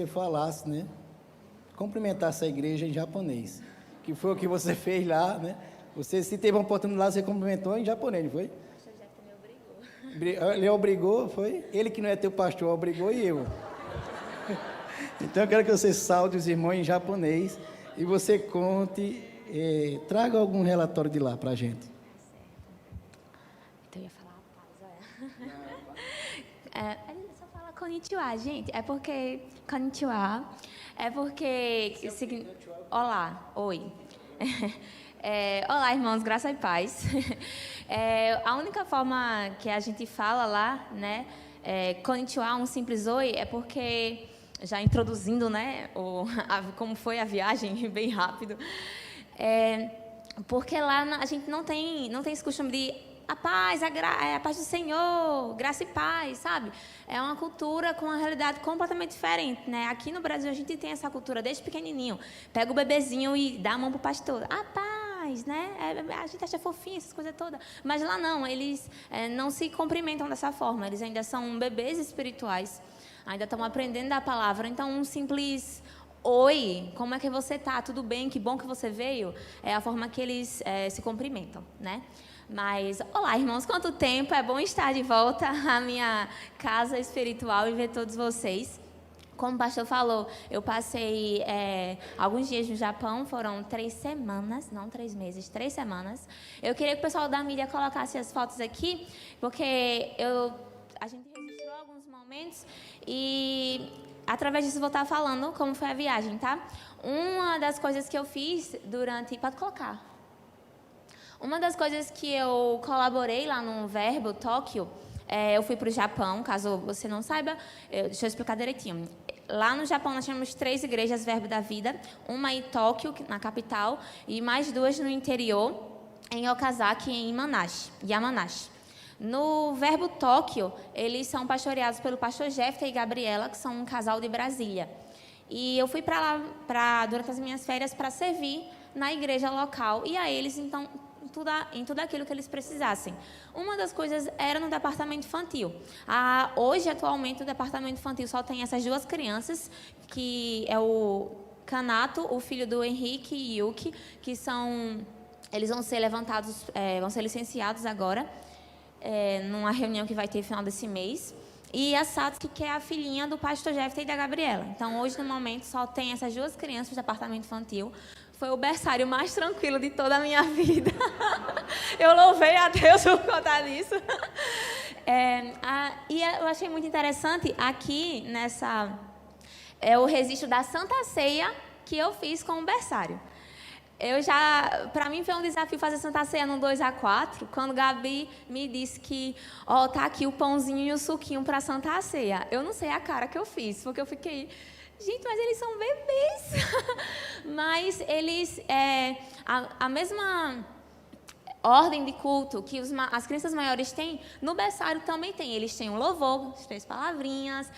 você falasse, né? Cumprimentasse a igreja em japonês, que foi o que você fez lá, né? Você, se teve uma oportunidade, você cumprimentou em japonês, não foi? O pastor Jeff me obrigou. Ele obrigou, foi? Ele que não é teu pastor, obrigou e eu. Então eu quero que você saude os irmãos em japonês e você conte, traga algum relatório de lá pra gente. Então eu ia falar a paz, olha. Ele só fala konnichiwa, gente. É porque konnichiwa é porque olá, oi. Olá, irmãos, graça e paz. A única forma que a gente fala lá, né, konnichiwa, um simples oi, é porque, já introduzindo, né, como foi a viagem, bem rápido, porque lá a gente não tem esse costume de a paz, a paz do Senhor, graça e paz, sabe? É uma cultura com uma realidade completamente diferente, né? Aqui no Brasil a gente tem essa cultura desde pequenininho. Pega o bebezinho e dá a mão pro pastor. A paz, né? A gente acha fofinho essas coisas todas. Mas lá não, eles não se cumprimentam dessa forma. Eles ainda são bebês espirituais. Ainda estão aprendendo a palavra. Então, um simples oi, como é que você tá? Tudo bem? Que bom que você veio. É a forma que eles se cumprimentam, né? Mas, olá, irmãos, quanto tempo, é bom estar de volta à minha casa espiritual e ver todos vocês. Como o pastor falou, eu passei alguns dias no Japão, foram 3 semanas, não 3 meses, 3 semanas. Eu queria que o pessoal da mídia colocasse as fotos aqui, porque a gente registrou alguns momentos e, através disso, vou estar falando como foi a viagem, tá? Uma das coisas que eu fiz durante... Pode colocar. Uma das coisas que eu colaborei lá no Verbo Tóquio, eu fui para o Japão, caso você não saiba, deixa eu explicar direitinho. Lá no Japão nós temos 3 igrejas Verbo da Vida, uma em Tóquio, na capital, e mais 2 no interior, em Okazaki e em Yamanashi. No Verbo Tóquio, eles são pastoreados pelo pastor Jeff e Gabriela, que são um casal de Brasília. E eu fui para lá durante as minhas férias para servir na igreja local e a eles, então, em tudo aquilo que eles precisassem. Uma das coisas era no departamento infantil. Hoje, atualmente, o departamento infantil só tem essas 2 crianças, que é o Kanato, o filho do Henrique e Yuki, que eles vão ser levantados, vão ser licenciados agora, numa reunião que vai ter no final desse mês. E a Satsuki, que é a filhinha do pastor Jeff e da Gabriela. Então, hoje, no momento, só tem essas 2 crianças do departamento infantil. Foi o berçário mais tranquilo de toda a minha vida. Eu louvei a Deus por conta disso. E eu achei muito interessante aqui o registro da Santa Ceia que eu fiz com o berçário. Para mim foi um desafio fazer Santa Ceia no 2-4, quando Gabi me disse que, tá aqui o pãozinho e o suquinho para Santa Ceia. Eu não sei a cara que eu fiz, porque eu fiquei... Gente, mas eles são bebês. Mas eles, a mesma ordem de culto que as crianças maiores têm, no berçário também tem. Eles têm o louvor, as 3 palavrinhas,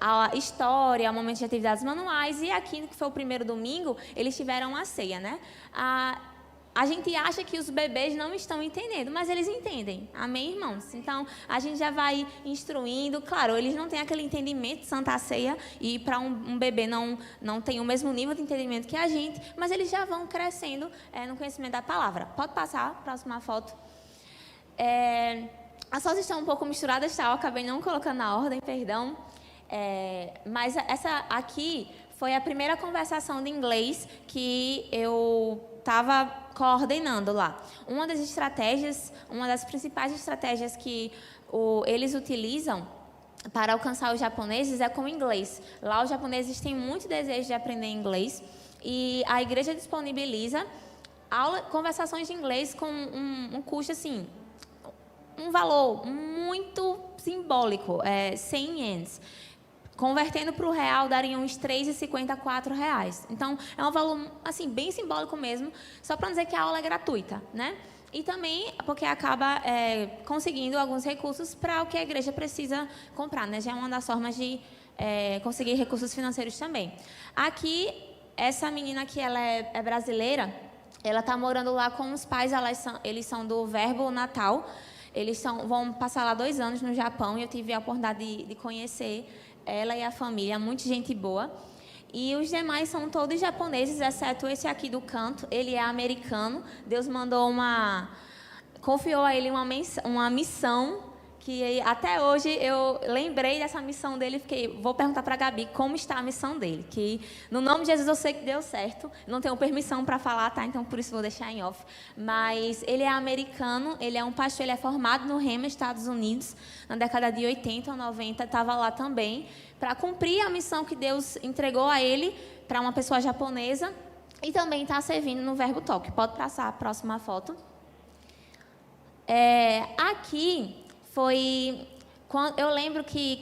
a história, o momento de atividades manuais. E aqui, que foi o primeiro domingo, eles tiveram a ceia, né? A gente acha que os bebês não estão entendendo, mas eles entendem. Amém, irmãos? Então, a gente já vai instruindo. Claro, eles não têm aquele entendimento de Santa Ceia e para um bebê não tem o mesmo nível de entendimento que a gente, mas eles já vão crescendo no conhecimento da palavra. Pode passar, próxima foto. As fotos estão um pouco misturadas, tá? Eu acabei não colocando na ordem, perdão. Mas essa aqui foi a primeira conversação de inglês que eu estava coordenando lá. Uma das principais estratégias que eles utilizam para alcançar os japoneses é com o inglês. Lá os japoneses têm muito desejo de aprender inglês e a igreja disponibiliza conversações de inglês com um custo assim, um valor muito simbólico, 100 ienes. Convertendo para o real, daria uns R$3,50 a R$4. Então, é um valor, assim, bem simbólico mesmo, só para dizer que a aula é gratuita, né? E também porque acaba conseguindo alguns recursos para o que a igreja precisa comprar, né? Já é uma das formas de conseguir recursos financeiros também. Aqui, essa menina aqui, ela é brasileira, ela está morando lá com os pais, eles são do Verbo Natal. Eles vão passar lá 2 anos no Japão e eu tive a oportunidade de conhecer ela e a família, muita gente boa. E os demais são todos japoneses, exceto esse aqui do canto. Ele é americano. Deus confiou a ele uma missão que até hoje eu lembrei dessa missão dele e vou perguntar para a Gabi como está a missão dele, que no nome de Jesus eu sei que deu certo, não tenho permissão para falar, tá? Então por isso vou deixar em off, mas ele é americano, ele é um pastor, ele é formado no Rema, Estados Unidos, na década de 80 ou 90, estava lá também, para cumprir a missão que Deus entregou a ele, para uma pessoa japonesa, e também está servindo no Verbo Toque. Pode passar a próxima foto. Aqui foi, eu lembro que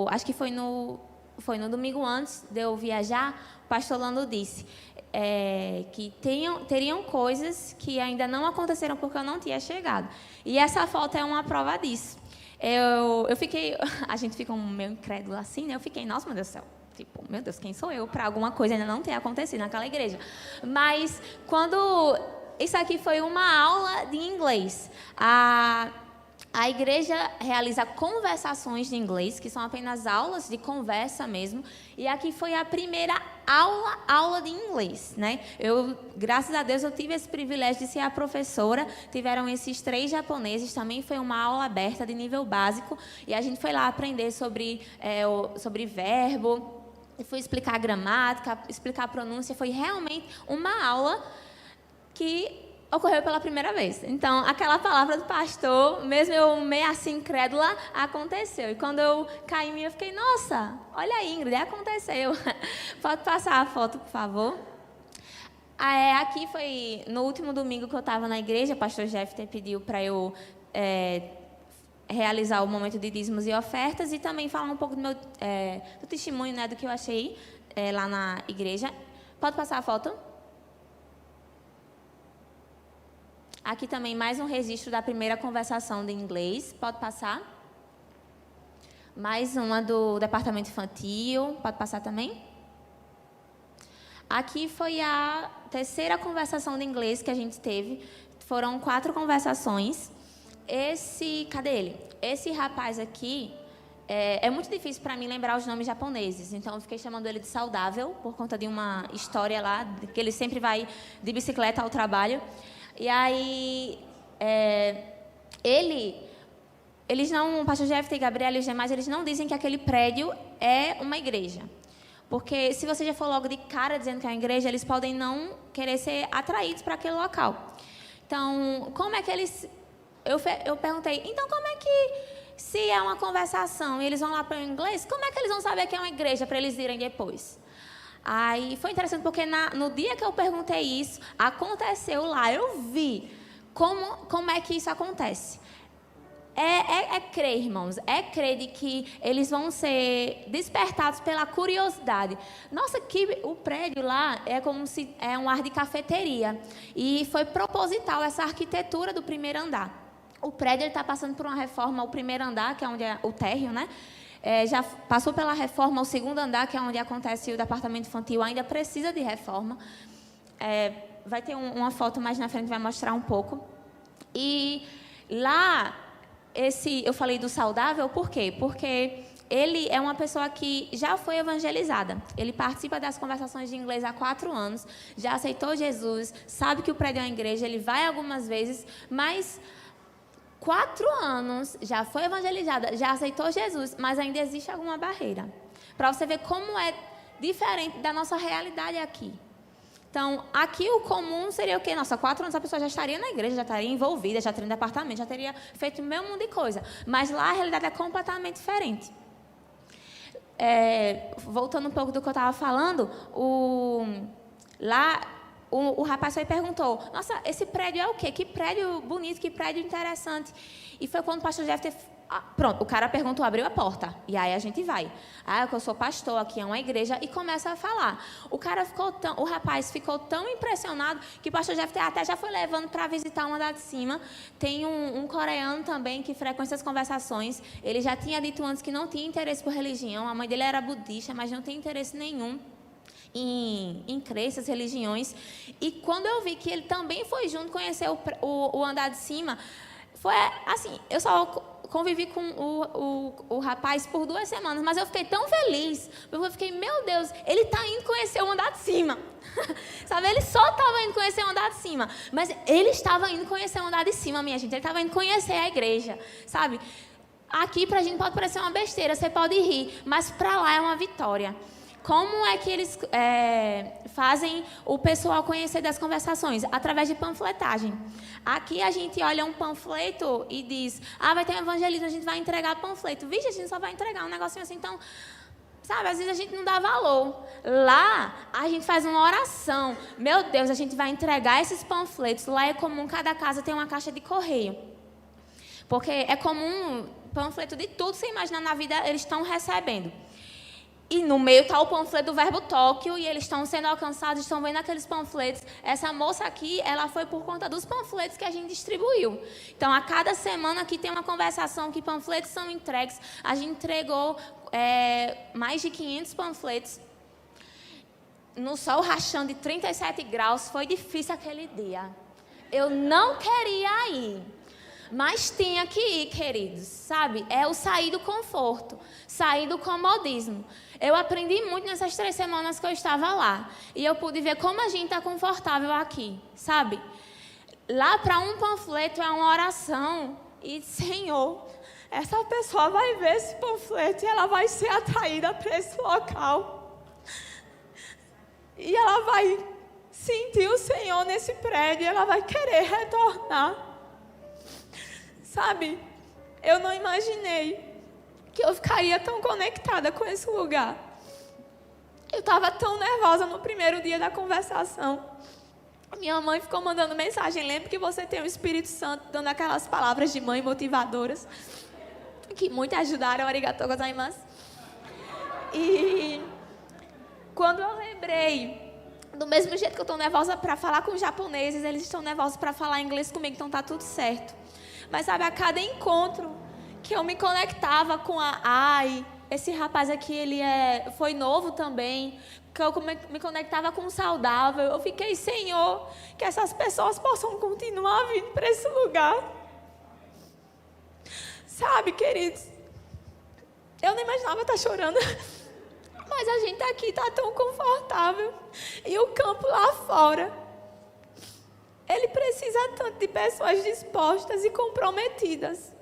acho que foi no domingo antes de eu viajar, o pastor Lando disse que teriam coisas que ainda não aconteceram porque eu não tinha chegado. E essa foto é uma prova disso. Eu fiquei, a gente fica meio incrédulo assim, né? Eu fiquei, nossa, meu Deus do céu. Tipo, meu Deus, quem sou eu para alguma coisa ainda não ter acontecido naquela igreja? Mas isso aqui foi uma aula de inglês. A igreja realiza conversações de inglês, que são apenas aulas de conversa mesmo. E aqui foi a primeira aula de inglês, né? Graças a Deus, eu tive esse privilégio de ser a professora. Tiveram esses 3 japoneses, também foi uma aula aberta de nível básico. E a gente foi lá aprender sobre verbo, fui explicar a gramática, explicar a pronúncia. Foi realmente uma aula que ocorreu pela primeira vez. Então, aquela palavra do pastor, mesmo eu meio assim incrédula, aconteceu. E quando eu caí em mim, eu fiquei, nossa, olha aí, Ingrid, aconteceu. Pode passar a foto, por favor. Aqui foi no último domingo que eu estava na igreja, o pastor Jeff pediu para eu realizar o momento de dízimos e ofertas e também falar um pouco do testemunho, né, do que eu achei lá na igreja. Pode passar a foto? Aqui também mais um registro da primeira conversação de inglês. Pode passar. Mais uma do departamento infantil. Pode passar também. Aqui foi a terceira conversação de inglês que a gente teve. Foram 4 conversações. Cadê ele? Esse rapaz aqui, é muito difícil para mim lembrar os nomes japoneses. Então, eu fiquei chamando ele de Saudável, por conta de uma história lá, que ele sempre vai de bicicleta ao trabalho. E aí, eles não, o pastor Jeff e Gabriel e os demais, eles não dizem que aquele prédio é uma igreja. Porque se você já for logo de cara dizendo que é uma igreja, eles podem não querer ser atraídos para aquele local. Então, como é que eles... Eu perguntei, então como é que, se é uma conversação e eles vão lá para o inglês, como é que eles vão saber que é uma igreja para eles irem depois? Aí foi interessante porque no dia que eu perguntei isso, aconteceu lá, eu vi como é que isso acontece. É crer, irmãos, é crer de que eles vão ser despertados pela curiosidade. Nossa, o prédio lá é como se é um ar de cafeteria. E foi proposital essa arquitetura do primeiro andar. O prédio está passando por uma reforma, o primeiro andar, que é onde é o térreo, né? Já passou pela reforma, o segundo andar, que é onde acontece o departamento infantil, ainda precisa de reforma. Vai ter uma foto mais na frente, vai mostrar um pouco. E lá, eu falei do saudável, por quê? Porque ele é uma pessoa que já foi evangelizada. Ele participa das conversações de inglês há 4 anos, já aceitou Jesus, sabe que o prédio é uma igreja, ele vai algumas vezes, mas 4 anos, já foi evangelizada, já aceitou Jesus, mas ainda existe alguma barreira. Para você ver como é diferente da nossa realidade aqui. Então, aqui o comum seria o quê? Nossa, 4 anos a pessoa já estaria na igreja, já estaria envolvida, já teria um departamento, já teria feito o mesmo mundo de coisa. Mas lá a realidade é completamente diferente. Voltando um pouco do que eu estava falando, o rapaz foi e perguntou, nossa, esse prédio é o quê? Que prédio bonito, que prédio interessante. E foi quando o pastor Jeff... Pronto, o cara perguntou, abriu a porta. E aí a gente vai. Eu sou pastor, aqui é uma igreja. E começa a falar. O rapaz ficou tão impressionado que o pastor Jeff até já foi levando para visitar uma andar de cima. Tem um coreano também que frequenta as conversações. Ele já tinha dito antes que não tinha interesse por religião. A mãe dele era budista, mas não tem interesse nenhum em crenças, religiões. E quando eu vi que ele também foi junto conhecer o andar de cima, foi assim, eu só convivi com o rapaz por 2 semanas, mas eu fiquei tão feliz, eu fiquei, meu Deus, ele está indo conhecer o andar de cima. Sabe, ele só estava indo conhecer o andar de cima, mas ele estava indo conhecer o andar de cima, minha gente, ele estava indo conhecer a igreja, sabe? Aqui pra gente pode parecer uma besteira, você pode rir, mas para lá é uma vitória. Como é que eles fazem o pessoal conhecer das conversações? Através de panfletagem. Aqui a gente olha um panfleto e diz, vai ter um evangelismo, a gente vai entregar panfleto. Vixe, a gente só vai entregar um negocinho assim, então, sabe, às vezes a gente não dá valor. Lá, a gente faz uma oração. Meu Deus, a gente vai entregar esses panfletos. Lá é comum, cada casa tem uma caixa de correio. Porque é comum, panfleto de tudo, você imaginar na vida, eles estão recebendo. E no meio está o panfleto do Verbo Tóquio, e eles estão sendo alcançados, estão vendo aqueles panfletos. Essa moça aqui, ela foi por conta dos panfletos que a gente distribuiu. Então, a cada semana aqui tem uma conversação que panfletos são entregues. A gente entregou mais de 500 panfletos. No sol rachando de 37 graus, foi difícil aquele dia. Eu não queria ir. Mas tinha que ir, queridos, sabe? É o sair do conforto, sair do comodismo. Eu aprendi muito nessas 3 semanas que eu estava lá. E eu pude ver como a gente está confortável aqui, sabe? Lá para um panfleto é uma oração. E, Senhor, essa pessoa vai ver esse panfleto e ela vai ser atraída para esse local. E ela vai sentir o Senhor nesse prédio e ela vai querer retornar. Sabe, eu não imaginei que eu ficaria tão conectada com esse lugar. Eu estava tão nervosa no primeiro dia da conversação. Minha mãe ficou mandando mensagem, lembra que você tem o Espírito Santo, dando aquelas palavras de mãe motivadoras, que muito ajudaram, arigatou gozaimasu. E quando eu lembrei, do mesmo jeito que eu estou nervosa para falar com os japoneses, eles estão nervosos para falar inglês comigo, então está tudo certo. Mas, sabe, a cada encontro que eu me conectava com esse rapaz aqui, ele foi novo também, que eu me conectava com o saudável, eu fiquei, Senhor, que essas pessoas possam continuar vindo para esse lugar. Sabe, queridos, eu não imaginava estar chorando, mas a gente aqui está tão confortável. E o campo lá fora, ele precisa tanto de pessoas dispostas e comprometidas.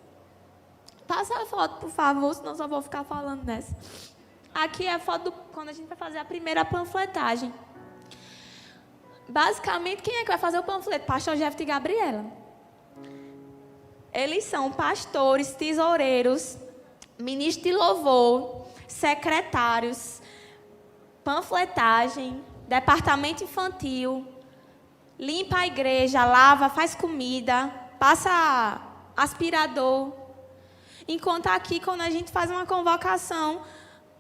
Passa a foto, por favor, senão eu só vou ficar falando nessa. Aqui é a foto quando a gente vai fazer a primeira panfletagem. Basicamente, quem é que vai fazer o panfleto? Pastor Jeff e Gabriela. Eles são pastores, tesoureiros, ministros de louvor, secretários, panfletagem, departamento infantil, limpa a igreja, lava, faz comida, passa aspirador. Enquanto aqui, quando a gente faz uma convocação,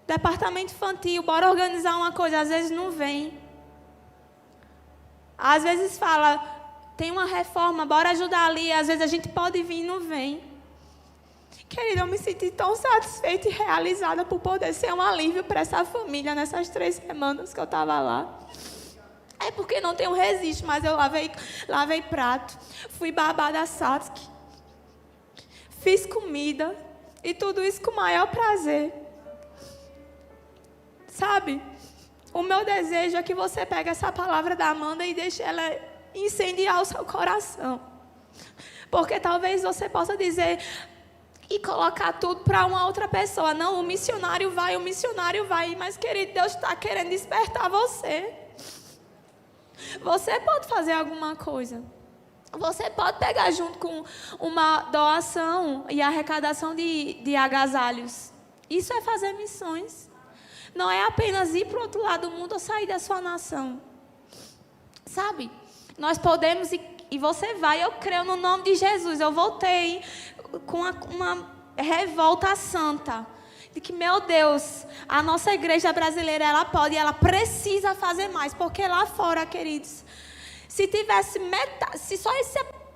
departamento infantil, bora organizar uma coisa, às vezes não vem. Às vezes fala, tem uma reforma, bora ajudar ali, às vezes a gente pode vir e não vem. Querida, eu me senti tão satisfeita e realizada por poder ser um alívio para essa família nessas 3 semanas que eu estava lá. É porque não tem um registro, mas eu lavei prato, fui babá da Satsuki, fiz comida e tudo isso com o maior prazer. Sabe, o meu desejo é que você pegue essa palavra da Amanda e deixe ela incendiar o seu coração. Porque talvez você possa dizer e colocar tudo para uma outra pessoa. Não, o missionário vai. Mas, querido, Deus está querendo despertar você. Você pode fazer alguma coisa. Você pode pegar junto com uma doação e arrecadação de agasalhos. Isso é fazer missões. Não é apenas ir para o outro lado do mundo ou sair da sua nação. Sabe? Nós podemos, e você vai, eu creio no nome de Jesus. Eu voltei com uma revolta santa. De que, meu Deus, a nossa igreja brasileira, ela pode e ela precisa fazer mais. Porque lá fora, queridos, se tivesse se só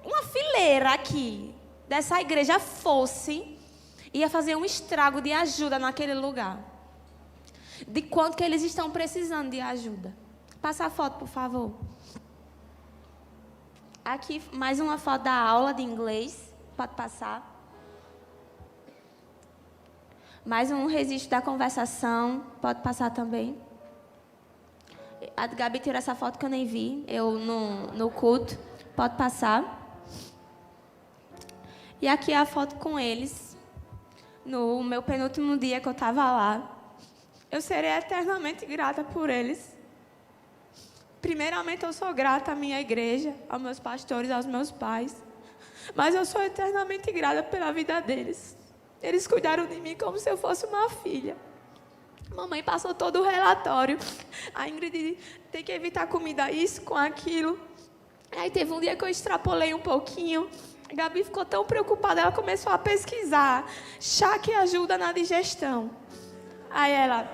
uma fileira aqui dessa igreja fosse, ia fazer um estrago de ajuda naquele lugar. De quanto que eles estão precisando de ajuda. Passa a foto, por favor. Aqui, mais uma foto da aula de inglês. Pode passar. Mais um registro da conversação. Pode passar também. A Gabi tirou essa foto que eu nem vi. Eu no culto. Pode passar. E aqui é a foto com eles. No meu penúltimo dia que eu estava lá. Eu serei eternamente grata por eles. Primeiramente, eu sou grata à minha igreja, aos meus pastores, aos meus pais. Mas eu sou eternamente grata pela vida deles. Eles cuidaram de mim como se eu fosse uma filha. Mamãe passou todo o relatório. A Ingrid tem que evitar comida isso com aquilo. Aí teve um dia que eu extrapolei um pouquinho. A Gabi ficou tão preocupada, ela começou a pesquisar. Chá que ajuda na digestão. Aí ela,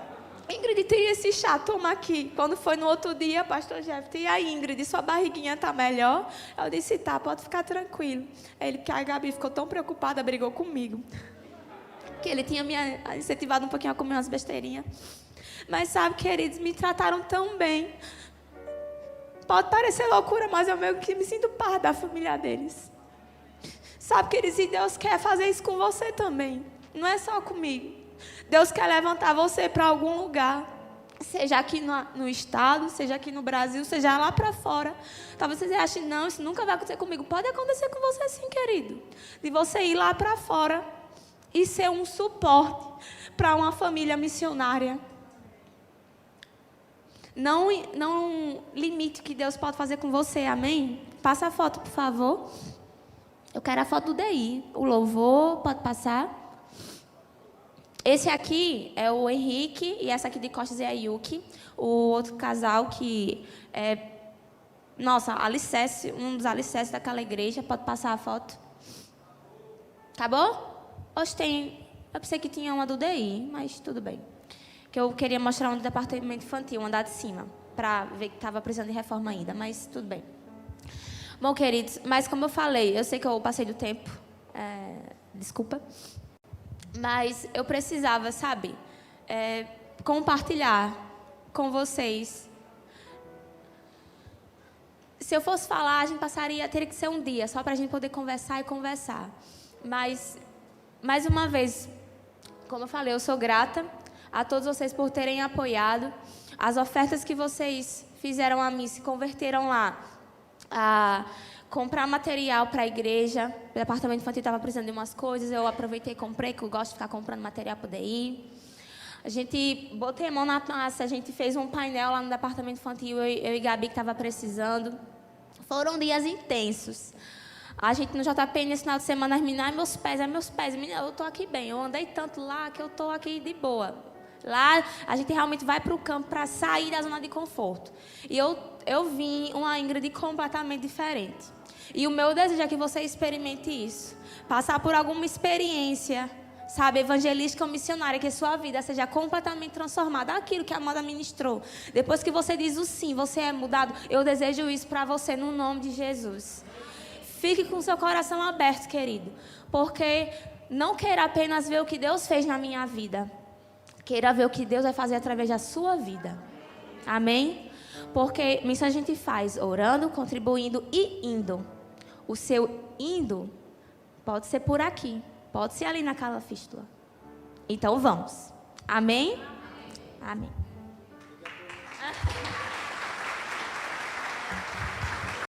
Ingrid, tem esse chá, toma aqui. Quando foi no outro dia, pastor Jeff, e aí, Ingrid, sua barriguinha tá melhor? Eu disse, tá, pode ficar tranquilo. Ele, que a Gabi ficou tão preocupada, brigou comigo. Que ele tinha me incentivado um pouquinho a comer umas besteirinhas. Mas sabe, queridos, me trataram tão bem. Pode parecer loucura, mas eu meio que me sinto parte da família deles. Sabe, queridos, e Deus quer fazer isso com você também. Não é só comigo. Deus quer levantar você para algum lugar. Seja aqui no estado, seja aqui no Brasil, seja lá para fora. Talvez você ache, não, isso nunca vai acontecer comigo. Pode acontecer com você sim, querido. De você ir lá para fora e ser um suporte para uma família missionária. Não limite o que Deus pode fazer com você, amém? Passa a foto, por favor. Eu quero a foto do DI. O louvor, pode passar. Esse aqui é o Henrique e essa aqui de costas é a Yuki. O outro casal que é, nossa, alicerce, um dos alicerces daquela igreja. Pode passar a foto. Acabou? Hoje tem... Eu pensei que tinha uma do DI, mas tudo bem. Que eu queria mostrar um do departamento infantil, um andar de cima, para ver que estava precisando de reforma ainda, mas tudo bem. Bom, queridos, mas como eu falei, eu sei que eu passei do tempo, desculpa, mas eu precisava, sabe, compartilhar com vocês. Se eu fosse falar, a gente teria que ser um dia, só para a gente poder conversar e conversar. Mas, mais uma vez, como eu falei, eu sou grata a todos vocês por terem apoiado. As ofertas que vocês fizeram a mim se converteram lá a comprar material para a igreja. O departamento infantil estava precisando de umas coisas, eu aproveitei e comprei, que eu gosto de ficar comprando material para o DI. A gente botei a mão na massa, a gente fez um painel lá no departamento infantil, eu e Gabi que estava precisando. Foram dias intensos. A gente no JP, nesse final de semana, as meninas, meus pés. Menina, eu estou aqui bem, eu andei tanto lá que eu estou aqui de boa. Lá, a gente realmente vai para o campo para sair da zona de conforto. E eu vim uma Ingrid completamente diferente. E o meu desejo é que você experimente isso. Passar por alguma experiência, sabe, evangelística ou missionária, que a sua vida seja completamente transformada. Aquilo que a Amanda ministrou. Depois que você diz o sim, você é mudado. Eu desejo isso para você no nome de Jesus. Fique com seu coração aberto, querido. Porque não queira apenas ver o que Deus fez na minha vida. Queira ver o que Deus vai fazer através da sua vida. Amém? Porque isso a gente faz orando, contribuindo e indo. O seu indo pode ser por aqui. Pode ser ali naquela fístula. Então vamos. Amém? Amém.